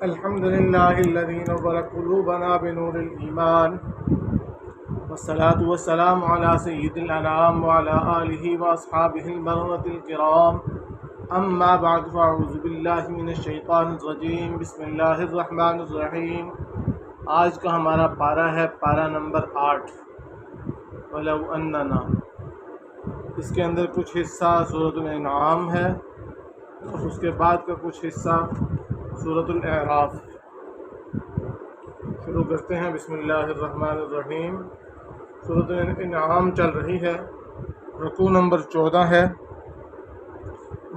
الحمد لله الذي نور قلوبنا بنور الإيمان والصلاة والسلام على سيد الأنام وعلى آله وأصحابه البررة الكرام أما بعد فأعوذ بالله من الشيطان الرجيم بسم الله الرحمن الرحيم۔ آج کا ہمارا پارہ ہے پارہ نمبر 8 وَلَوْ أَنَّنَا۔ اس کے اندر کچھ حصہ سورۃ الانعام ہے اور اس کے بعد کا کچھ حصہ سورۃ الاعراف۔ شروع کرتے ہیں بسم اللہ الرحمن الرحیم۔ سورۃ الانعام چل رہی ہے، رکوع نمبر 14 ہے۔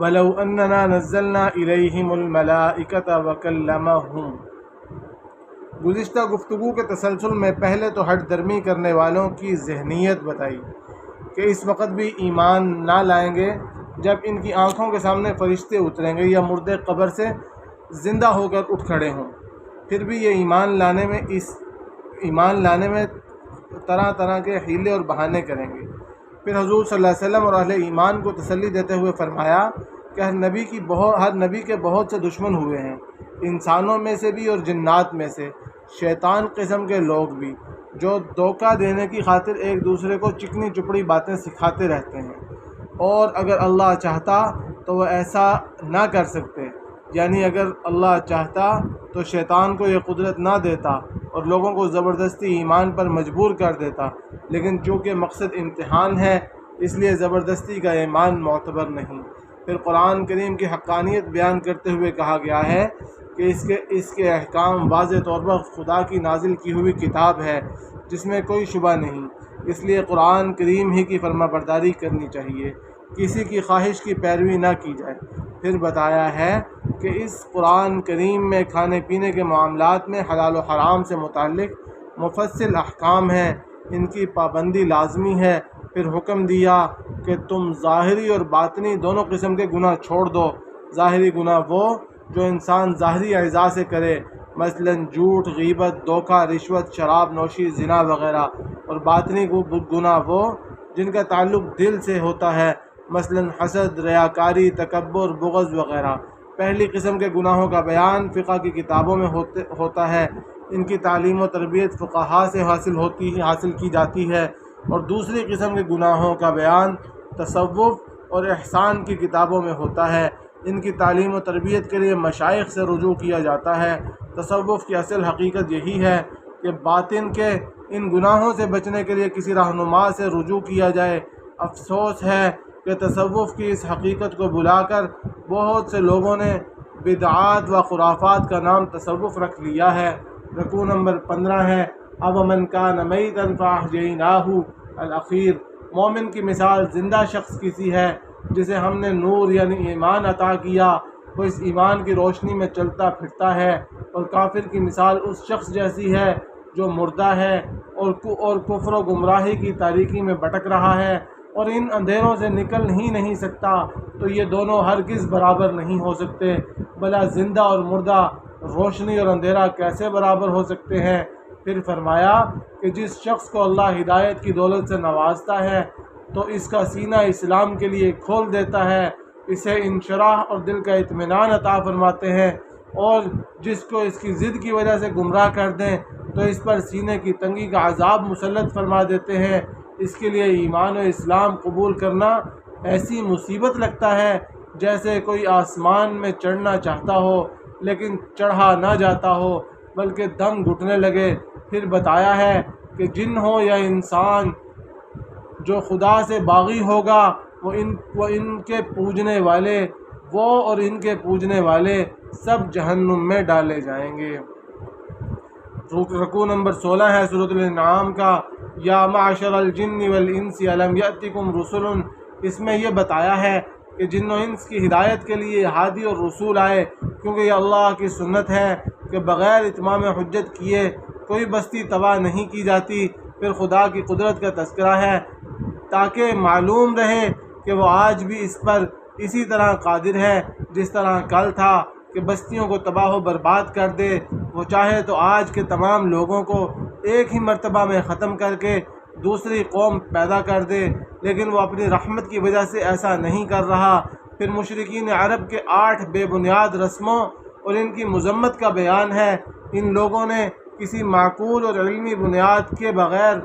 وَلَوْ أَنَّنَا نَزَّلْنَا إِلَيْهِمُ الْمَلَائِكَةَ وَكَلَّمَهُمْ۔ گزشتہ گفتگو کے تسلسل میں پہلے تو ہٹ درمی کرنے والوں کی ذہنیت بتائی کہ اس وقت بھی ایمان نہ لائیں گے جب ان کی آنکھوں کے سامنے فرشتے اتریں گے یا مردے قبر سے زندہ ہو کر اٹھ کھڑے ہوں، پھر بھی یہ ایمان لانے میں طرح طرح کے حیلے اور بہانے کریں گے۔ پھر حضور صلی اللہ علیہ وسلم اور اہل ایمان کو تسلی دیتے ہوئے فرمایا کہ ہر نبی کے بہت سے دشمن ہوئے ہیں، انسانوں میں سے بھی اور جنات میں سے، شیطان قسم کے لوگ بھی، جو دھوکہ دینے کی خاطر ایک دوسرے کو چکنی چپڑی باتیں سکھاتے رہتے ہیں، اور اگر اللہ چاہتا تو وہ ایسا نہ کر سکتے، یعنی اگر اللہ چاہتا تو شیطان کو یہ قدرت نہ دیتا اور لوگوں کو زبردستی ایمان پر مجبور کر دیتا، لیکن چونکہ مقصد امتحان ہے اس لیے زبردستی کا ایمان معتبر نہیں۔ پھر قرآن کریم کی حقانیت بیان کرتے ہوئے کہا گیا ہے کہ اس کے احکام واضح طور پر خدا کی نازل کی ہوئی کتاب ہے جس میں کوئی شبہ نہیں، اس لیے قرآن کریم ہی کی فرما برداری کرنی چاہیے، کسی کی خواہش کی پیروی نہ کی جائے۔ پھر بتایا ہے کہ اس قرآن کریم میں کھانے پینے کے معاملات میں حلال و حرام سے متعلق مفصل احکام ہیں، ان کی پابندی لازمی ہے۔ پھر حکم دیا کہ تم ظاہری اور باطنی دونوں قسم کے گناہ چھوڑ دو۔ ظاہری گناہ وہ جو انسان ظاہری اعضاء سے کرے، مثلا جھوٹ، غیبت، دھوکہ، رشوت، شراب نوشی، زنا وغیرہ، اور باطنی گناہ وہ جن کا تعلق دل سے ہوتا ہے، مثلا حسد، ریاکاری، تکبر، بغض وغیرہ۔ پہلی قسم کے گناہوں کا بیان فقہ کی کتابوں میں ہوتا ہے، ان کی تعلیم و تربیت فقہاء سے حاصل کی جاتی ہے، اور دوسری قسم کے گناہوں کا بیان تصوف اور احسان کی کتابوں میں ہوتا ہے، ان کی تعلیم و تربیت کے لیے مشائخ سے رجوع کیا جاتا ہے۔ تصوف کی اصل حقیقت یہی ہے کہ باطن کے ان گناہوں سے بچنے کے لیے کسی رہنما سے رجوع کیا جائے۔ افسوس ہے کہ تصوف کی اس حقیقت کو بلا کر بہت سے لوگوں نے بدعات و خرافات کا نام تصوف رکھ لیا ہے۔ رکوع نمبر 15 ہے۔ أَوَمَنْ كَانَ مَيْتًا فَأَحْيَيْنَاهُ الأخیر۔ مومن کی مثال زندہ شخص کی سی ہے جسے ہم نے نور یعنی ایمان عطا کیا، وہ اس ایمان کی روشنی میں چلتا پھرتا ہے، اور کافر کی مثال اس شخص جیسی ہے جو مردہ ہے اور کفر و گمراہی کی تاریکی میں بھٹک رہا ہے اور ان اندھیروں سے نکل ہی نہیں سکتا، تو یہ دونوں ہرگز برابر نہیں ہو سکتے۔ بھلا زندہ اور مردہ، روشنی اور اندھیرا کیسے برابر ہو سکتے ہیں؟ پھر فرمایا کہ جس شخص کو اللہ ہدایت کی دولت سے نوازتا ہے تو اس کا سینہ اسلام کے لیے کھول دیتا ہے، اسے انشراح اور دل کا اطمینان عطا فرماتے ہیں، اور جس کو اس کی ضد کی وجہ سے گمراہ کر دیں تو اس پر سینے کی تنگی کا عذاب مسلط فرما دیتے ہیں۔ اس کے لیے ایمان و اسلام قبول کرنا ایسی مصیبت لگتا ہے جیسے کوئی آسمان میں چڑھنا چاہتا ہو لیکن چڑھا نہ جاتا ہو بلکہ دم گھٹنے لگے۔ پھر بتایا ہے کہ جن ہو یا انسان، جو خدا سے باغی ہوگا وہ ان کے پوجنے والے سب جہنم میں ڈالے جائیں گے۔ رکوع نمبر 16 ہے سورۃ الانعام کا۔ یا معشر الجن والانس الم یأتکم رسل۔ اس میں یہ بتایا ہے کہ جن و انس کی ہدایت کے لیے ہادی اور رسول آئے، کیونکہ یہ اللہ کی سنت ہے کہ بغیر اتمام حجت کیے کوئی بستی تباہ نہیں کی جاتی۔ پھر خدا کی قدرت کا تذکرہ ہے تاکہ معلوم رہے کہ وہ آج بھی اس پر اسی طرح قادر ہے جس طرح کل تھا کہ بستیوں کو تباہ و برباد کر دے۔ وہ چاہے تو آج کے تمام لوگوں کو ایک ہی مرتبہ میں ختم کر کے دوسری قوم پیدا کر دے، لیکن وہ اپنی رحمت کی وجہ سے ایسا نہیں کر رہا۔ پھر مشرکین عرب کے 8 بے بنیاد رسموں اور ان کی مذمت کا بیان ہے۔ ان لوگوں نے کسی معقول اور علمی بنیاد کے بغیر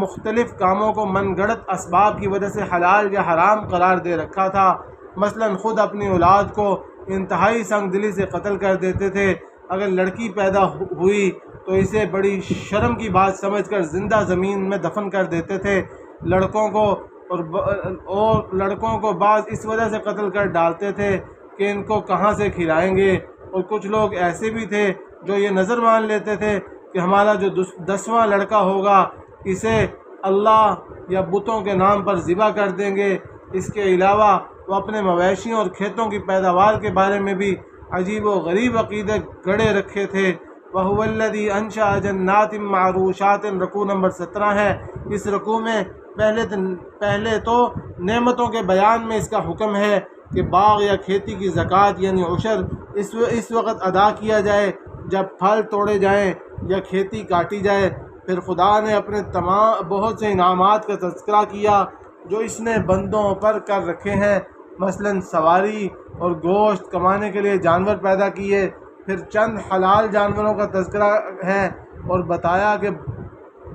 مختلف کاموں کو من گھڑت اسباب کی وجہ سے حلال یا حرام قرار دے رکھا تھا۔ مثلاً خود اپنی اولاد کو انتہائی سنگ دلی سے قتل کر دیتے تھے۔ اگر لڑکی پیدا ہوئی تو اسے بڑی شرم کی بات سمجھ کر زندہ زمین میں دفن کر دیتے تھے۔ لڑکوں کو بعض اس وجہ سے قتل کر ڈالتے تھے کہ ان کو کہاں سے کھلائیں گے، اور کچھ لوگ ایسے بھی تھے جو یہ نظر مان لیتے تھے کہ ہمارا جو 10واں لڑکا ہوگا اسے اللہ یا بتوں کے نام پر ذبح کر دیں گے۔ اس کے علاوہ وہ اپنے مویشیوں اور کھیتوں کی پیداوار کے بارے میں بھی عجیب و غریب عقیدے گڑے رکھے تھے۔ وَهُوَ الَّذِي أَنشَأَ جَنَّاتٍ مَّعْرُوشَاتٍ رکوع نمبر 17 ہے۔ اس رکوع میں پہلے تو نعمتوں کے بیان میں اس کا حکم ہے کہ باغ یا کھیتی کی زکوٰۃ یعنی عشر اس وقت ادا کیا جائے جب پھل توڑے جائیں یا کھیتی کاٹی جائے۔ پھر خدا نے اپنے بہت سے انعامات کا تذکرہ کیا جو اس نے بندوں پر کر رکھے ہیں، مثلاً سواری اور گوشت کمانے کے لیے جانور پیدا کیے۔ پھر چند حلال جانوروں کا تذکرہ ہے اور بتایا کہ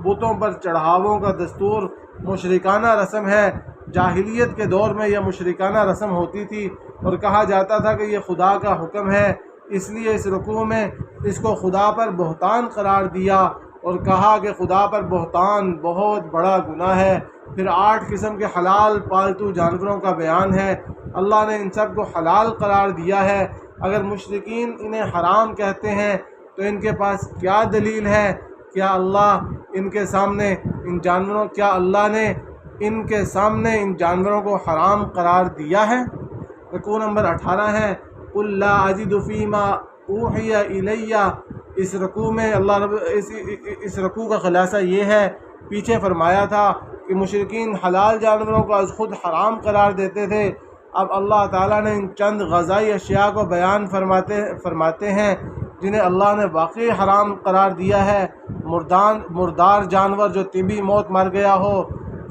بتوں پر چڑھاووں کا دستور مشرکانہ رسم ہے۔ جاہلیت کے دور میں یہ مشرکانہ رسم ہوتی تھی اور کہا جاتا تھا کہ یہ خدا کا حکم ہے، اس لیے اس رکوع میں اس کو خدا پر بہتان قرار دیا اور کہا کہ خدا پر بہتان بہت بڑا گناہ ہے۔ پھر 8 قسم کے حلال پالتو جانوروں کا بیان ہے۔ اللہ نے ان سب کو حلال قرار دیا ہے۔ اگر مشرکین انہیں حرام کہتے ہیں تو ان کے پاس کیا دلیل ہے؟ کیا اللہ نے ان کے سامنے ان جانوروں کو حرام قرار دیا ہے؟ رکوع نمبر 18 ہے۔ قُل لَا أَجِدُ فِي مَا أُوحِيَ إِلَيَّ۔ اس رکوع کا خلاصہ یہ ہے، پیچھے فرمایا تھا کہ مشرکین حلال جانوروں کو از خود حرام قرار دیتے تھے۔ اب اللہ تعالیٰ نے ان چند غذائی اشیاء کو بیان فرماتے ہیں جنہیں اللہ نے واقعی حرام قرار دیا ہے۔ مردار جانور جو طبی موت مر گیا ہو،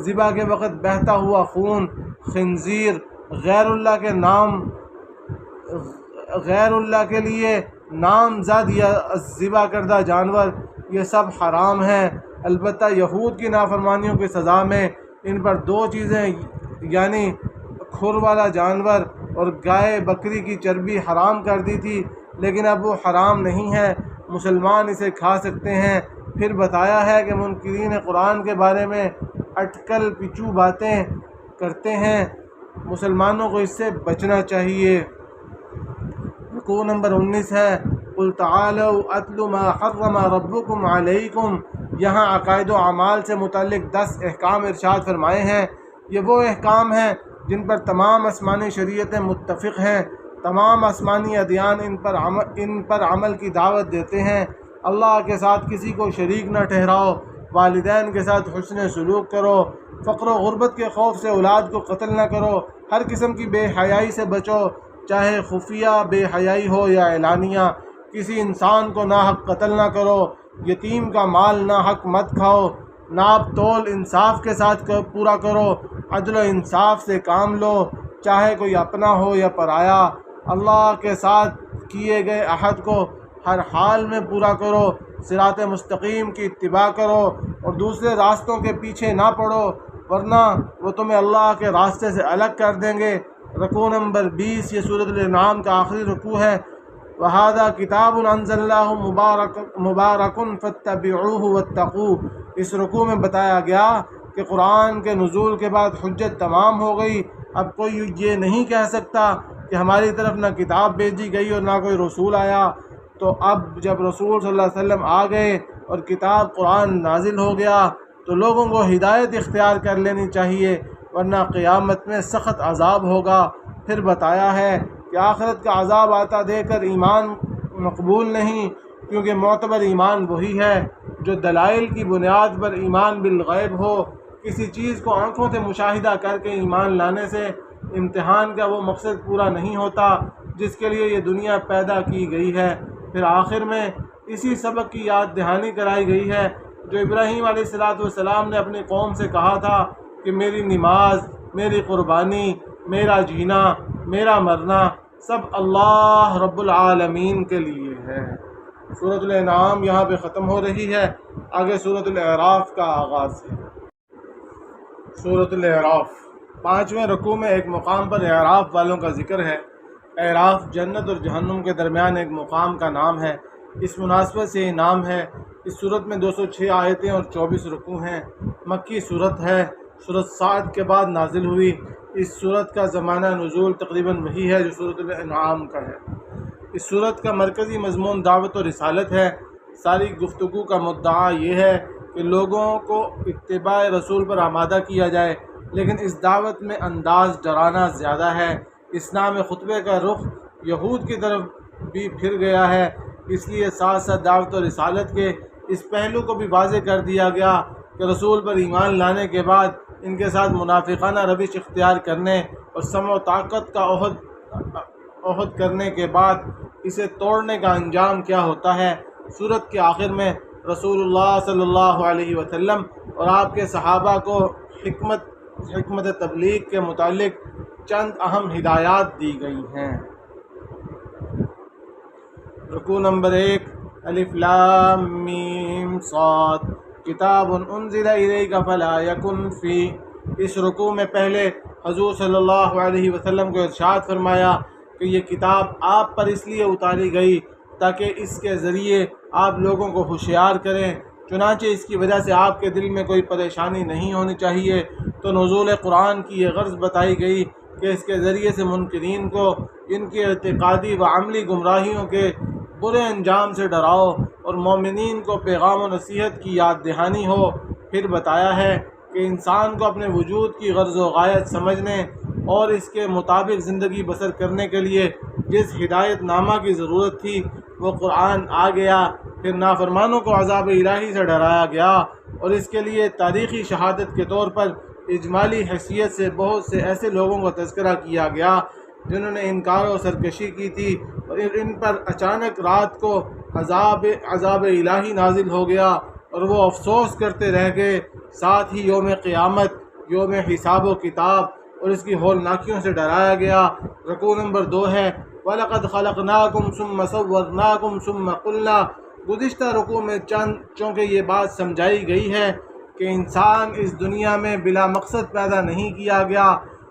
ذبح کے وقت بہتا ہوا خون، خنزیر، غیر اللہ کے لیے نامزد یا ذبح کردہ جانور، یہ سب حرام ہیں۔ البتہ یہود کی نافرمانیوں کی سزا میں ان پر 2 چیزیں یعنی کھر والا جانور اور گائے بکری کی چربی حرام کر دی تھی، لیکن اب وہ حرام نہیں ہے، مسلمان اسے کھا سکتے ہیں۔ پھر بتایا ہے کہ منکرین قرآن کے بارے میں اٹکل پچو باتیں کرتے ہیں، مسلمانوں کو اس سے بچنا چاہیے۔ رکوع نمبر 19 ہے۔ قُلْ تَعَالَوْا أَتْلُ مَا حَرَّمَ رَبُّكُمْ عَلَيْكُمْ۔ یہاں عقائد و اعمال سے متعلق 10 احکام ارشاد فرمائے ہیں۔ یہ وہ احکام ہیں جن پر تمام آسمانی شریعتیں متفق ہیں۔ تمام آسمانی ادیان ان پر عمل کی دعوت دیتے ہیں۔ اللہ کے ساتھ کسی کو شریک نہ ٹھہراؤ، والدین کے ساتھ حسن سلوک کرو، فقر و غربت کے خوف سے اولاد کو قتل نہ کرو، ہر قسم کی بے حیائی سے بچو، چاہے خفیہ بے حیائی ہو یا اعلانیہ، کسی انسان کو ناحق قتل نہ کرو، یتیم کا مال ناحق مت کھاؤ، ناپ تول انصاف کے ساتھ پورا کرو، عدل و انصاف سے کام لو، چاہے کوئی اپنا ہو یا پرایا، اللہ کے ساتھ کیے گئے عہد کو ہر حال میں پورا کرو، صراط مستقیم کی اتباع کرو اور دوسرے راستوں کے پیچھے نہ پڑو، ورنہ وہ تمہیں اللہ کے راستے سے الگ کر دیں گے۔ رکوع نمبر 20، یہ سورۃ الانعام کا آخری رکوع ہے۔ وَهَذَا كِتَابٌ أَنزَلْنَاهُ مُبَارَكٌ فَاتَّبِعُوهُ وَاتَّقُوهُ۔ اس رکوع میں بتایا گیا کہ قرآن کے نزول کے بعد حجت تمام ہو گئی۔ اب کوئی یہ نہیں کہہ سکتا کہ ہماری طرف نہ کتاب بھیجی گئی اور نہ کوئی رسول آیا۔ تو اب جب رسول صلی اللہ علیہ وسلم آ گئے اور کتاب قرآن نازل ہو گیا تو لوگوں کو ہدایت اختیار کر لینی چاہیے، ورنہ قیامت میں سخت عذاب ہوگا۔ پھر بتایا ہے کہ آخرت کا عذاب آتا دے کر ایمان مقبول نہیں، کیونکہ معتبر ایمان وہی ہے جو دلائل کی بنیاد پر ایمان بالغیب ہو۔ کسی چیز کو آنکھوں سے مشاہدہ کر کے ایمان لانے سے امتحان کا وہ مقصد پورا نہیں ہوتا جس کے لیے یہ دنیا پیدا کی گئی ہے۔ پھر آخر میں اسی سبق کی یاد دہانی کرائی گئی ہے جو ابراہیم علیہ السلام نے اپنی قوم سے کہا تھا کہ میری نماز، میری قربانی، میرا جینا، میرا مرنا سب اللہ رب العالمین کے لیے ہے۔ سورۃ الانعام یہاں پہ ختم ہو رہی ہے، آگے سورۃ الاعراف کا آغاز ہے۔ سورۃ الاعراف 5ویں رکوع میں ایک مقام پر اعراف والوں کا ذکر ہے۔ اعراف جنت اور جہنم کے درمیان ایک مقام کا نام ہے، اس مناسبت سے یہ نام ہے۔ اس صورت میں 206 آیتیں اور 24 رکوع ہیں۔ مکی صورت ہے، سورۃ صاد کے بعد نازل ہوئی۔ اس صورت کا زمانہ نزول تقریباً وہی ہے جو سورۃ الانعام کا ہے۔ اس صورت کا مرکزی مضمون دعوت و رسالت ہے۔ ساری گفتگو کا مدعا یہ ہے کہ لوگوں کو اتباع رسول پر آمادہ کیا جائے، لیکن اس دعوت میں انداز ڈرانا زیادہ ہے۔ اسلام خطبے کا رخ یہود کی طرف بھی پھر گیا ہے، اس لیے ساتھ ساتھ دعوت و رسالت کے اس پہلو کو بھی واضح کر دیا گیا کہ رسول پر ایمان لانے کے بعد ان کے ساتھ منافقانہ روش اختیار کرنے اور سمع و طاقت کا عہد کرنے کے بعد اسے توڑنے کا انجام کیا ہوتا ہے۔ سورت کے آخر میں رسول اللہ صلی اللہ علیہ وسلم اور آپ کے صحابہ کو حکمت تبلیغ کے متعلق چند اہم ہدایات دی گئی ہیں۔ رکوع نمبر 1 الف لام میم صاد کتاب انزل الیک فلا یکن فی۔ اس رکوع میں پہلے حضور صلی اللہ علیہ وسلم کو ارشاد فرمایا کہ یہ کتاب آپ پر اس لیے اتاری گئی تاکہ اس کے ذریعے آپ لوگوں کو ہوشیار کریں، چنانچہ اس کی وجہ سے آپ کے دل میں کوئی پریشانی نہیں ہونی چاہیے۔ تو نزول قرآن کی یہ غرض بتائی گئی کہ اس کے ذریعے سے منکرین کو ان کی اعتقادی و عملی گمراہیوں کے برے انجام سے ڈراؤ اور مومنین کو پیغام و نصیحت کی یاد دہانی ہو۔ پھر بتایا ہے کہ انسان کو اپنے وجود کی غرض و غایت سمجھنے اور اس کے مطابق زندگی بسر کرنے کے لیے جس ہدایت نامہ کی ضرورت تھی وہ قرآن آ گیا۔ پھر نافرمانوں کو عذاب الہی سے ڈرایا گیا اور اس کے لیے تاریخی شہادت کے طور پر اجمالی حیثیت سے بہت سے ایسے لوگوں کا تذکرہ کیا گیا جنہوں نے انکار و سرکشی کی تھی اور ان پر اچانک رات کو عذاب الہی نازل ہو گیا اور وہ افسوس کرتے رہ گئے۔ ساتھ ہی یوم قیامت، یوم حساب و کتاب اور اس کی ہولناکیوں سے ڈرایا گیا۔ رکوع نمبر 2 ہے وَلَقَدْ خَلَقْنَاكُمْ ثُمَّ صَوَّرْنَاكُمْ ثُمَّ قُلْنَا۔ گزشتہ رکوع میں چونکہ یہ بات سمجھائی گئی ہے کہ انسان اس دنیا میں بلا مقصد پیدا نہیں کیا گیا،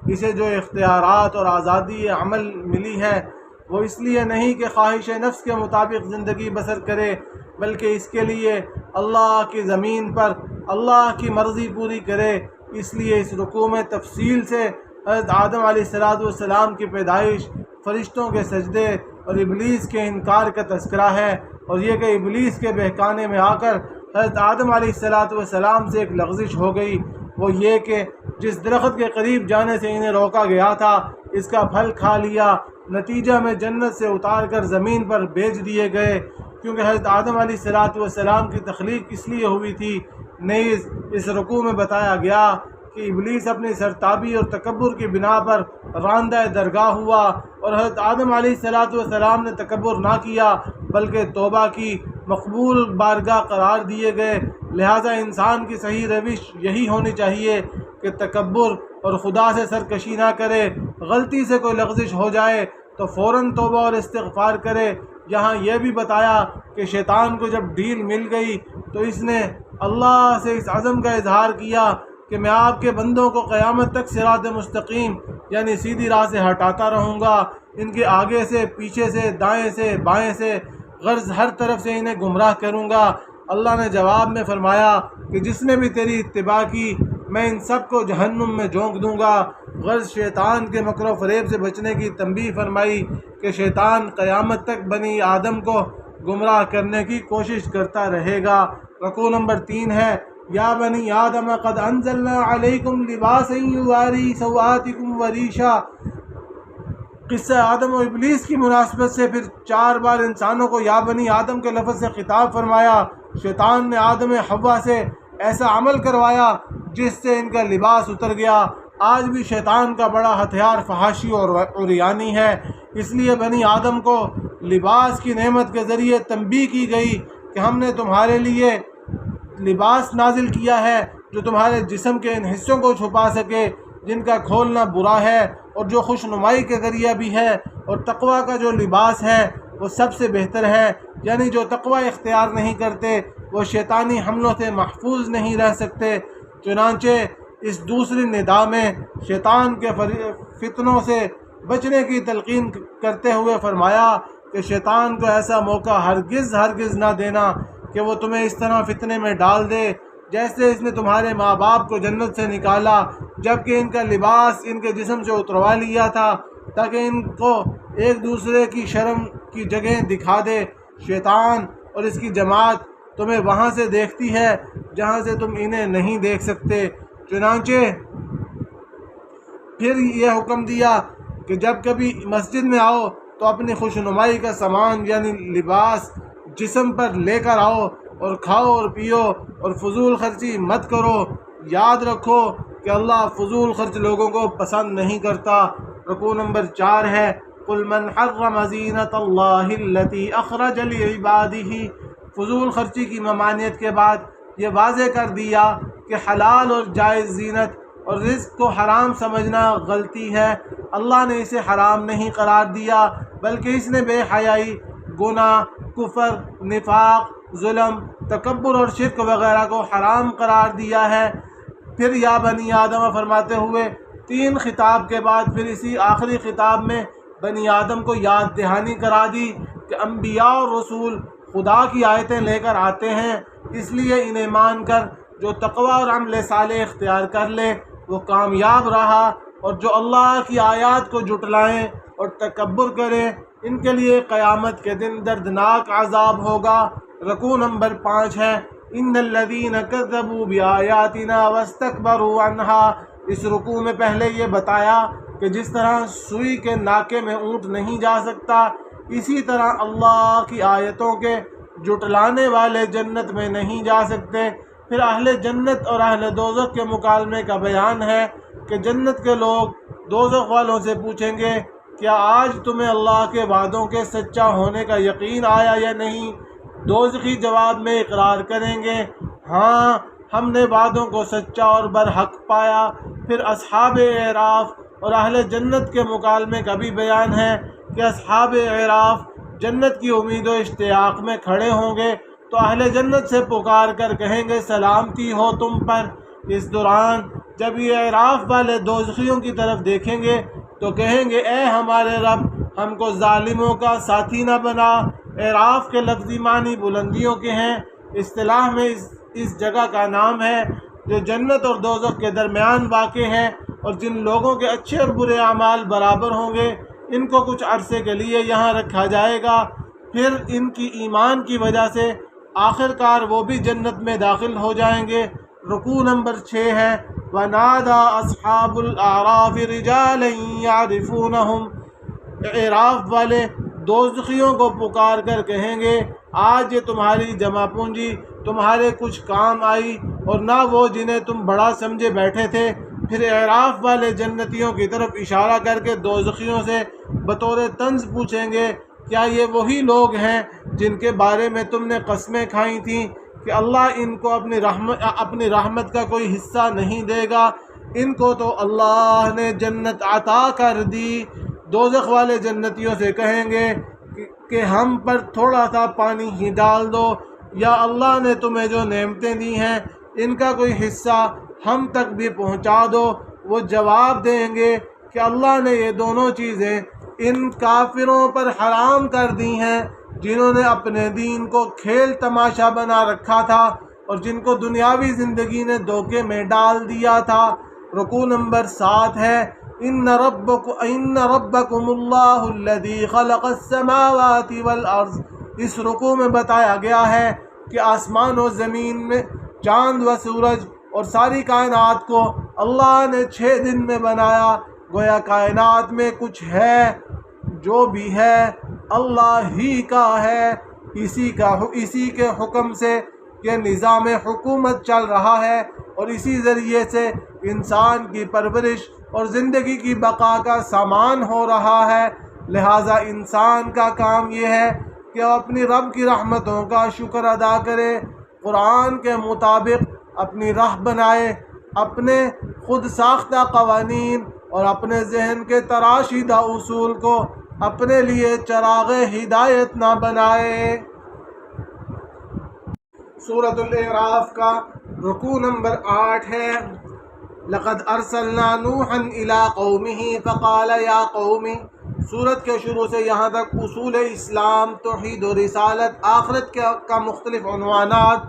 اسے جو اختیارات اور آزادی عمل ملی ہے وہ اس لیے نہیں کہ خواہش نفس کے مطابق زندگی بسر کرے، بلکہ اس کے لیے اللہ کی زمین پر اللہ کی مرضی پوری کرے۔ اس لیے اس رکوع میں تفصیل سے حضرت آدم علیہ السلام کی پیدائش، فرشتوں کے سجدے اور ابلیس کے انکار کا تذکرہ ہے، اور یہ کہ ابلیس کے بہکانے میں آ کر حضرت آدم علیہ السلام سے ایک لغزش ہو گئی، وہ یہ کہ جس درخت کے قریب جانے سے انہیں روکا گیا تھا اس کا پھل کھا لیا، نتیجہ میں جنت سے اتار کر زمین پر بھیج دیے گئے، کیونکہ حضرت آدم علیہ السلام کی تخلیق اس لیے ہوئی تھی۔ نیز اس رکوع میں بتایا گیا کہ ابلیس اپنی سرتابی اور تکبر کی بنا پر راندہ درگاہ ہوا اور حضرت آدم علیہ السلام نے تکبر نہ کیا بلکہ توبہ کی، مقبول بارگاہ قرار دیے گئے۔ لہٰذا انسان کی صحیح روش یہی ہونی چاہیے کہ تکبر اور خدا سے سرکشی نہ کرے، غلطی سے کوئی لغزش ہو جائے تو فوراً توبہ اور استغفار کرے۔ یہاں یہ بھی بتایا کہ شیطان کو جب ڈھیل مل گئی تو اس نے اللہ سے اس عزم کا اظہار کیا کہ میں آپ کے بندوں کو قیامت تک صراط مستقیم یعنی سیدھی راہ سے ہٹاتا رہوں گا، ان کے آگے سے، پیچھے سے، دائیں سے، بائیں سے، غرض ہر طرف سے انہیں گمراہ کروں گا۔ اللہ نے جواب میں فرمایا کہ جس نے بھی تیری اتباع کی میں ان سب کو جہنم میں جھونک دوں گا۔ غرض شیطان کے مکر و فریب سے بچنے کی تنبیہ فرمائی کہ شیطان قیامت تک بنی آدم کو گمراہ کرنے کی کوشش کرتا رہے گا۔ رکوع نمبر 3 ہے یا بنی آدم قد انزلنا علیکم لباسا یواری سوآتکم وریشا۔ قصہ آدم و ابلیس کی مناسبت سے پھر 4 بار انسانوں کو یا بنی آدم کے لفظ سے خطاب فرمایا۔ شیطان نے آدم حوا سے ایسا عمل کروایا جس سے ان کا لباس اتر گیا۔ آج بھی شیطان کا بڑا ہتھیار فحاشی اور عریانی ہے، اس لیے بنی آدم کو لباس کی نعمت کے ذریعے تنبیہ کی گئی کہ ہم نے تمہارے لیے لباس نازل کیا ہے جو تمہارے جسم کے ان حصوں کو چھپا سکے جن کا کھولنا برا ہے اور جو خوش نمائی کے ذریعہ بھی ہے اور تقوی کا جو لباس ہے وہ سب سے بہتر ہے، یعنی جو تقوی اختیار نہیں کرتے وہ شیطانی حملوں سے محفوظ نہیں رہ سکتے۔ چنانچہ اس دوسری ندا میں شیطان کے فتنوں سے بچنے کی تلقین کرتے ہوئے فرمایا کہ شیطان کو ایسا موقع ہرگز نہ دینا کہ وہ تمہیں اس طرح فتنے میں ڈال دے جیسے اس نے تمہارے ماں باپ کو جنت سے نکالا جبکہ ان کا لباس ان کے جسم سے اتروا لیا تھا تاکہ ان کو ایک دوسرے کی شرم کی جگہ دکھا دے۔ شیطان اور اس کی جماعت تمہیں وہاں سے دیکھتی ہے جہاں سے تم انہیں نہیں دیکھ سکتے۔ چنانچہ پھر یہ حکم دیا کہ جب کبھی مسجد میں آؤ تو اپنی خوشنمائی کا سامان یعنی لباس جسم پر لے کر آؤ اور کھاؤ اور پیو اور فضول خرچی مت کرو۔ یاد رکھو کہ اللہ فضول خرچ لوگوں کو پسند نہیں کرتا۔ رکوع نمبر 4 ہے قُلْ مَنْ حَرَّمَ زِینَةَ اللَّهِ الَّتِی أَخْرَجَ لِعِبَادِهِ۔ فضول خرچی کی ممانعت کے بعد یہ واضح کر دیا کہ حلال اور جائز زینت اور رزق کو حرام سمجھنا غلطی ہے۔ اللہ نے اسے حرام نہیں قرار دیا بلکہ اس نے بے حیائی، گناہ، کفر، نفاق، ظلم، تکبر اور شرک وغیرہ کو حرام قرار دیا ہے۔ پھر یا بنی آدم فرماتے ہوئے 3 خطاب کے بعد پھر اسی آخری خطاب میں بنی آدم کو یاد دہانی کرا دی کہ انبیاء اور رسول خدا کی آیتیں لے کر آتے ہیں، اس لیے انہیں مان کر جو تقوی اور عمل صالح اختیار کر لے وہ کامیاب رہا، اور جو اللہ کی آیات کو جھٹلائیں اور تکبر کریں ان کے لیے قیامت کے دن دردناک عذاب ہوگا۔ رکوع نمبر 5 ہے ان الذین کذبوا بآیاتنا واستکبروا عنہا۔ اس رکوع میں پہلے یہ بتایا کہ جس طرح سوئی کے ناکے میں اونٹ نہیں جا سکتا، اسی طرح اللہ کی آیتوں کے جھٹلانے والے جنت میں نہیں جا سکتے۔ پھر اہل جنت اور اہل دوزخ کے مکالمے کا بیان ہے کہ جنت کے لوگ دوزخ والوں سے پوچھیں گے کیا آج تمہیں اللہ کے وعدوں کے سچا ہونے کا یقین آیا یا نہیں؟ دوزخی جواب میں اقرار کریں گے ہاں ہم نے وعدوں کو سچا اور برحق پایا۔ پھر اصحاب اعراف اور اہل جنت کے مکالمے کا بھی بیان ہے کہ اصحاب اعراف جنت کی امید و اشتیاق میں کھڑے ہوں گے تو اہل جنت سے پکار کر کہیں گے سلامتی ہو تم پر۔ اس دوران جب یہ اعراف والے دوزخیوں کی طرف دیکھیں گے تو کہیں گے اے ہمارے رب ہم کو ظالموں کا ساتھی نہ بنا۔ اعراف کے لفظی معنی بلندیوں کے ہیں، اصطلاح میں اس جگہ کا نام ہے جو جنت اور دوزخ کے درمیان واقع ہے، اور جن لوگوں کے اچھے اور برے اعمال برابر ہوں گے ان کو کچھ عرصے کے لیے یہاں رکھا جائے گا، پھر ان کی ایمان کی وجہ سے آخر کار وہ بھی جنت میں داخل ہو جائیں گے۔ رکوع نمبر 6 ہے وَنَادَى أَصْحَابُ الْأَعْرَافِ رِجَالًا يَعْرِفُونَهُمْ۔ اعراف والے دوزخیوں کو پکار کر کہیں گے آج یہ تمہاری جمع پونجی تمہارے کچھ کام آئی اور نہ وہ جنہیں تم بڑا سمجھے بیٹھے تھے۔ پھر اعراف والے جنتیوں کی طرف اشارہ کر کے دوزخیوں سے بطور طنز پوچھیں گے کیا یہ وہی لوگ ہیں جن کے بارے میں تم نے قسمیں کھائی تھیں کہ اللہ ان کو اپنی رحمت کا کوئی حصہ نہیں دے گا؟ ان کو تو اللہ نے جنت عطا کر دی۔ دوزخ والے جنتیوں سے کہیں گے کہ ہم پر تھوڑا سا پانی ہی ڈال دو، یا اللہ نے تمہیں جو نعمتیں دی ہیں ان کا کوئی حصہ ہم تک بھی پہنچا دو۔ وہ جواب دیں گے کہ اللہ نے یہ دونوں چیزیں ان کافروں پر حرام کر دی ہیں جنہوں نے اپنے دین کو کھیل تماشا بنا رکھا تھا اور جن کو دنیاوی زندگی نے دھوکے میں ڈال دیا تھا۔ رکوع نمبر 7 ہے ان ربکم اللہ الذی خلق السماوات والارض۔ اس رکوع میں بتایا گیا ہے کہ آسمان و زمین میں چاند و سورج اور ساری کائنات کو اللہ نے 6 دن میں بنایا۔ گویا کائنات میں کچھ ہے جو بھی ہے اللہ ہی کا ہے، اسی کے حکم سے یہ نظام حکومت چل رہا ہے اور اسی ذریعے سے انسان کی پرورش اور زندگی کی بقا کا سامان ہو رہا ہے۔ لہٰذا انسان کا کام یہ ہے کہ وہ اپنی رب کی رحمتوں کا شکر ادا کرے، قرآن کے مطابق اپنی راہ بنائے، اپنے خود ساختہ قوانین اور اپنے ذہن کے تراشیدہ اصول کو اپنے لیے چراغ ہدایت نہ بنائے۔ سورۃ الاعراف کا رکوع نمبر 8 ہے۔ لقد ارسلنا نوحا الى قومه فقال یا قوم۔ سورت کے شروع سے یہاں تک اصول اسلام، توحید و رسالت، آخرت کا مختلف عنوانات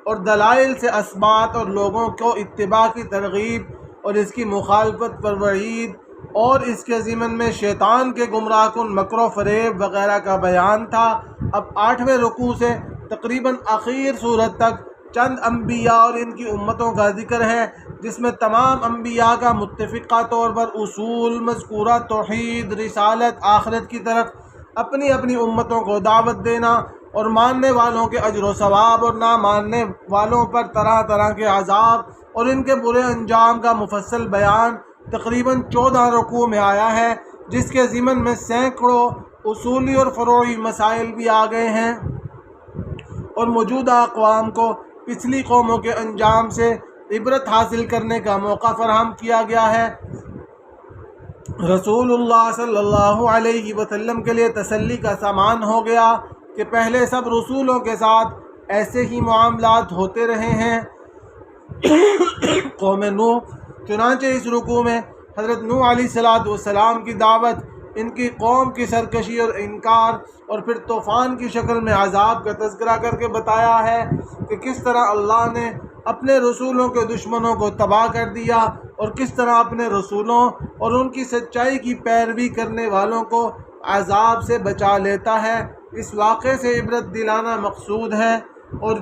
اور دلائل سے اثبات اور لوگوں کو اتباع کی ترغیب اور اس کی مخالفت پر وعید اور اس کے ضمن میں شیطان کے گمراہ کن مکر و فریب وغیرہ کا بیان تھا۔ اب 8ویں رکوع سے تقریباً آخر سورت تک چند انبیاء اور ان کی امتوں کا ذکر ہے، جس میں تمام انبیاء کا متفقہ طور پر اصول مذکورہ توحید، رسالت، آخرت کی طرف اپنی اپنی امتوں کو دعوت دینا اور ماننے والوں کے اجر و ثواب اور نہ ماننے والوں پر طرح طرح کے عذاب اور ان کے برے انجام کا مفصل بیان تقریباً 14 رکوع میں آیا ہے، جس کے ضمن میں سینکڑوں اصولی اور فروعی مسائل بھی آ گئے ہیں اور موجودہ اقوام کو پچھلی قوموں کے انجام سے عبرت حاصل کرنے کا موقع فراہم کیا گیا ہے۔ رسول اللہ صلی اللہ علیہ وسلم کے لیے تسلی کا سامان ہو گیا کہ پہلے سب رسولوں کے ساتھ ایسے ہی معاملات ہوتے رہے ہیں۔ قوم نوح، چنانچہ اس رکوع میں حضرت نوح علیہ السلام کی دعوت، ان کی قوم کی سرکشی اور انکار اور پھر طوفان کی شکل میں عذاب کا تذکرہ کر کے بتایا ہے کہ کس طرح اللہ نے اپنے رسولوں کے دشمنوں کو تباہ کر دیا اور کس طرح اپنے رسولوں اور ان کی سچائی کی پیروی کرنے والوں کو عذاب سے بچا لیتا ہے۔ اس واقعے سے عبرت دلانا مقصود ہے اور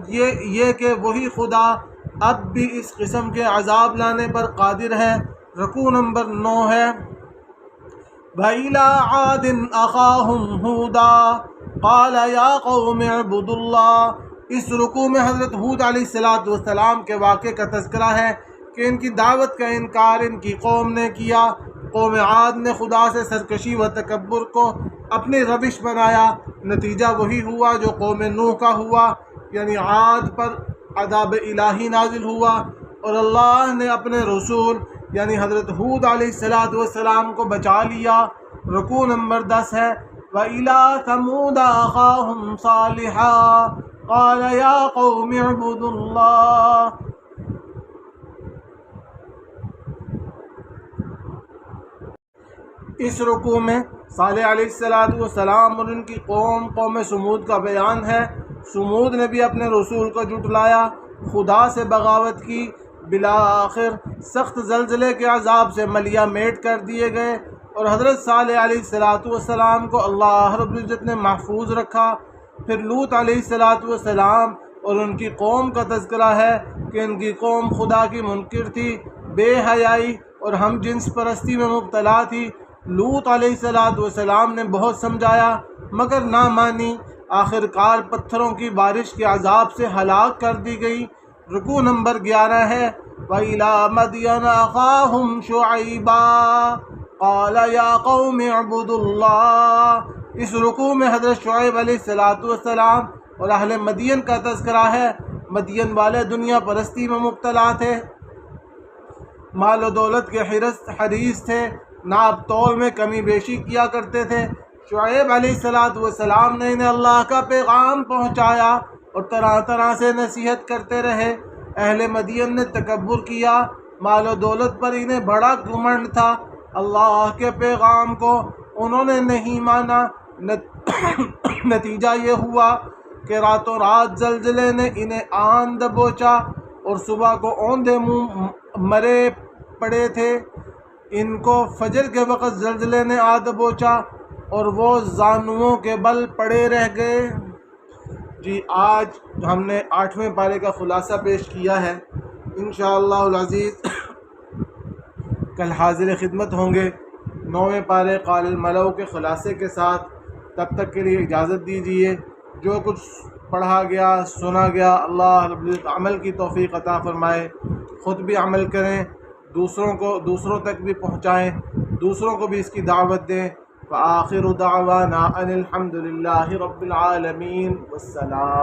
یہ کہ وہی خدا اب بھی اس قسم کے عذاب لانے پر قادر ہے۔ رکوع نمبر 9 ہے۔ وَإِلَىٰ عَادٍ أَخَاهُمْ هُودًا قَالَ يَا قَوْمِ اعْبُدُوا اللَّهَ۔ اس رکوع میں حضرت ہود علیہ السلام کے واقعے کا تذکرہ ہے کہ ان کی دعوت کا انکار ان کی قوم نے کیا۔ قوم عاد نے خدا سے سرکشی و تکبر کو اپنی روش بنایا، نتیجہ وہی ہوا جو قوم نوح کا ہوا، یعنی عاد پر عذاب الہی نازل ہوا اور اللہ نے اپنے رسول یعنی حضرت ہود علیہ السلام کو بچا لیا۔ رکوع نمبر 10 ہے۔ وَإِلَىٰ ثَمُودَ أَخَاهُمْ صَالِحًا قَالَ يَا قَوْمِ اعْبُدُوا اللَّهَ۔ اس رکوع میں صالح علیہ السلام اور ان کی قوم سمود کا بیان ہے۔ سمود نے بھی اپنے رسول کو جھٹلایا، خدا سے بغاوت کی، بالآخر سخت زلزلے کے عذاب سے ملیہ میٹ کر دیے گئے اور حضرت صالح علیہ السلام کو اللہ رب العزت نے محفوظ رکھا۔ پھر لوط علیہ السلام اور ان کی قوم کا تذکرہ ہے کہ ان کی قوم خدا کی منکر تھی، بے حیائی اور ہم جنس پرستی میں مبتلا تھی۔ لوط علیہ السلام نے بہت سمجھایا مگر نہ مانی، آخر کار پتھروں کی بارش کے عذاب سے ہلاک کر دی گئی۔ رکوع نمبر 11 ہے۔ وَإِلَىٰ مَدْيَنَ أَخَاهُمْ شُعَيْبًا قَالَ يَا قَوْمِ اعْبُدُوا اللَّهَ۔ اس رکوع میں حضرت شعیب علیہ السلام اور اہل مدین کا تذکرہ ہے۔ مدین والے دنیا پرستی میں مبتلا تھے، مال و دولت کے حریص تھے، ناپ تول میں کمی بیشی کیا کرتے تھے۔ شعیب علیہ السلام نے انہیں اللہ کا پیغام پہنچایا اور طرح طرح سے نصیحت کرتے رہے۔ اہل مدین نے تکبر کیا، مال و دولت پر انہیں بڑا گھمنڈ تھا، اللہ کے پیغام کو انہوں نے نہیں مانا۔ نتیجہ یہ ہوا کہ راتوں رات زلزلے نے انہیں آن دبوچا اور صبح کو اوندے منہ مرے پڑے تھے۔ ان کو فجر کے وقت زلزلے نے آ دبوچا اور وہ زانوؤں کے بل پڑے رہ گئے۔ جی آج ہم نے 8ویں پارے کا خلاصہ پیش کیا ہے۔ انشاءاللہ العزیز کل حاضر خدمت ہوں گے 9ویں پارے قال الملأ کے خلاصے کے ساتھ۔ تب تک کے لیے اجازت دیجیے۔ جو کچھ پڑھا گیا سنا گیا اللہ رب العزت عمل کی توفیق عطا فرمائے، خود بھی عمل کریں، دوسروں تک بھی پہنچائیں، دوسروں کو بھی اس کی دعوت دیں۔ وآخر دعوانا ان الحمد للہ رب العالمین، والسلام۔